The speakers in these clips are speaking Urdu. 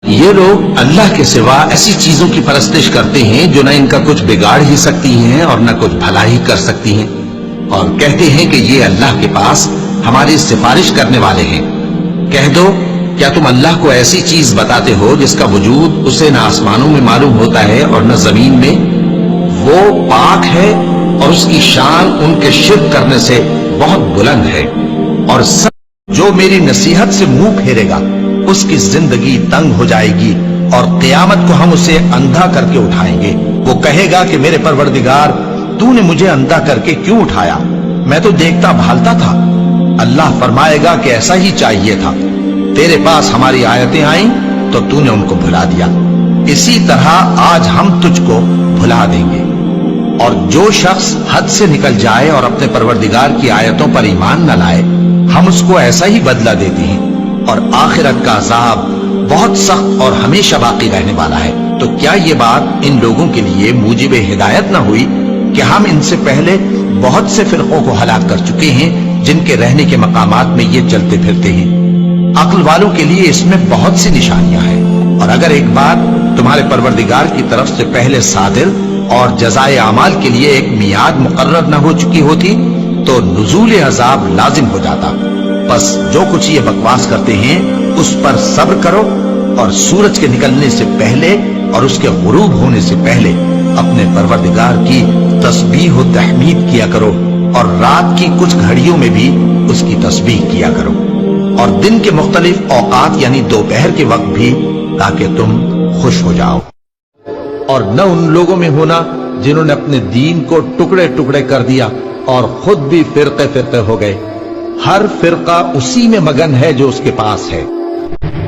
یہ لوگ اللہ کے سوا ایسی چیزوں کی پرستش کرتے ہیں جو نہ ان کا کچھ بگاڑ ہی سکتی ہیں اور نہ کچھ بھلا ہی کر سکتی ہیں، اور کہتے ہیں کہ یہ اللہ کے پاس ہماری سفارش کرنے والے ہیں۔ کہہ دو، کیا تم اللہ کو ایسی چیز بتاتے ہو جس کا وجود اسے نہ آسمانوں میں معلوم ہوتا ہے اور نہ زمین میں؟ وہ پاک ہے اور اس کی شان ان کے شرک کرنے سے بہت بلند ہے۔ اور سب جو میری نصیحت سے منہ پھیرے گا اس کی زندگی تنگ ہو جائے گی، اور قیامت کو ہم اسے اندھا کر کے اٹھائیں گے۔ وہ کہے گا کہ میرے پروردگار، تو نے مجھے اندھا کر کے کیوں اٹھایا؟ میں تو دیکھتا بھالتا تھا۔ اللہ فرمائے گا کہ ایسا ہی چاہیے تھا، تیرے پاس ہماری آیتیں آئیں تو تو نے ان کو بھلا دیا، اسی طرح آج ہم تجھ کو بھلا دیں گے۔ اور جو شخص حد سے نکل جائے اور اپنے پروردگار کی آیتوں پر ایمان نہ لائے، ہم اس کو ایسا ہی بدلہ دیتے ہیں، اور آخرت کا عذاب بہت سخت اور ہمیشہ باقی رہنے والا ہے۔ تو کیا یہ بات ان لوگوں کے لیے موجب ہدایت نہ ہوئی کہ ہم ان سے پہلے بہت سے فرقوں کو ہلاک کر چکے ہیں جن کے رہنے کے مقامات میں یہ چلتے پھرتے ہیں؟ عقل والوں کے لیے اس میں بہت سی نشانیاں ہیں، اور اگر ایک بات تمہارے پروردگار کی طرف سے پہلے صادر اور جزائے اعمال کے لیے ایک میعاد مقرر نہ ہو چکی ہوتی تو نزول عذاب لازم ہو جاتا۔ بس جو کچھ یہ بکواس کرتے ہیں اس پر صبر کرو، اور سورج کے نکلنے سے پہلے اور اس کے غروب ہونے سے پہلے اپنے پروردگار کی تسبیح و تحمید کیا کرو، اور رات کی کچھ گھڑیوں میں بھی اس کی تسبیح کیا کرو، اور دن کے مختلف اوقات یعنی دوپہر کے وقت بھی، تاکہ تم خوش ہو جاؤ۔ اور نہ ان لوگوں میں ہونا جنہوں نے اپنے دین کو ٹکڑے ٹکڑے کر دیا اور خود بھی فرقے فرقے ہو گئے۔ ہر فرقہ اسی میں مگن ہے جو اس کے پاس ہے،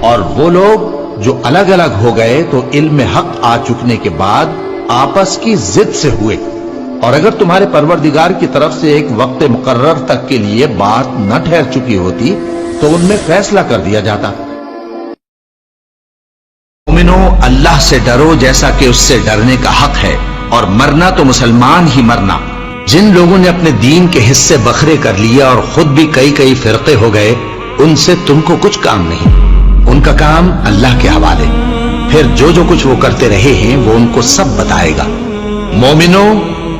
اور وہ لوگ جو الگ الگ ہو گئے تو علم حق آ چکنے کے بعد آپس کی ضد سے ہوئے، اور اگر تمہارے پروردگار کی طرف سے ایک وقت مقرر تک کے لیے بات نہ ٹھہر چکی ہوتی تو ان میں فیصلہ کر دیا جاتا۔ مومنو، اللہ سے ڈرو جیسا کہ اس سے ڈرنے کا حق ہے، اور مرنا تو مسلمان ہی مرنا۔ جن لوگوں نے اپنے دین کے حصے بکھرے کر لیا اور خود بھی کئی فرقے ہو گئے، ان سے تم کو کچھ کام نہیں، ان کا کام اللہ کے حوالے۔ پھر جو کچھ وہ کرتے رہے ہیں وہ ان کو سب بتائے گا۔ مومنو،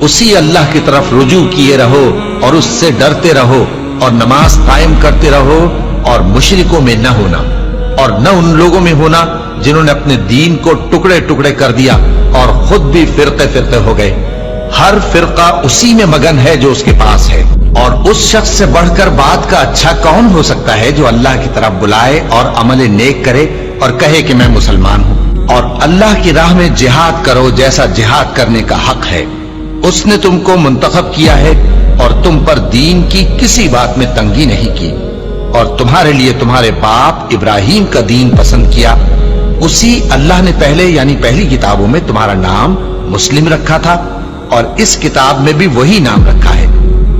اسی اللہ کی طرف رجوع کیے رہو اور اس سے ڈرتے رہو، اور نماز قائم کرتے رہو، اور مشرکوں میں نہ ہونا، اور نہ ان لوگوں میں ہونا جنہوں نے اپنے دین کو ٹکڑے ٹکڑے کر دیا اور خود بھی فرقے فرقے ہو گئے۔ ہر فرقہ اسی میں مگن ہے جو اس کے پاس ہے، اور اس شخص سے بڑھ کر بات کا اچھا کون ہو سکتا ہے جو اللہ کی طرف بلائے اور عمل نیک کرے اور کہے کہ میں مسلمان ہوں۔ اور اللہ کی راہ میں جہاد کرو جیسا جہاد کرنے کا حق ہے۔ اس نے تم کو منتخب کیا ہے اور تم پر دین کی کسی بات میں تنگی نہیں کی، اور تمہارے لیے تمہارے باپ ابراہیم کا دین پسند کیا۔ اسی اللہ نے پہلے یعنی پہلی کتابوں میں تمہارا نام مسلم رکھا تھا، اور اس کتاب میں بھی وہی نام رکھا ہے۔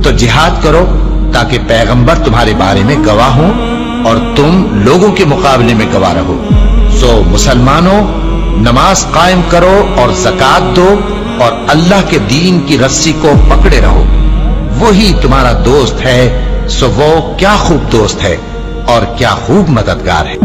تو جہاد کرو تاکہ پیغمبر تمہارے بارے میں گواہ ہوں اور تم لوگوں کے مقابلے میں گواہ رہو۔ سو مسلمانوں، نماز قائم کرو اور زکوٰۃ دو، اور اللہ کے دین کی رسی کو پکڑے رہو، وہی تمہارا دوست ہے۔ سو وہ کیا خوب دوست ہے اور کیا خوب مددگار ہے۔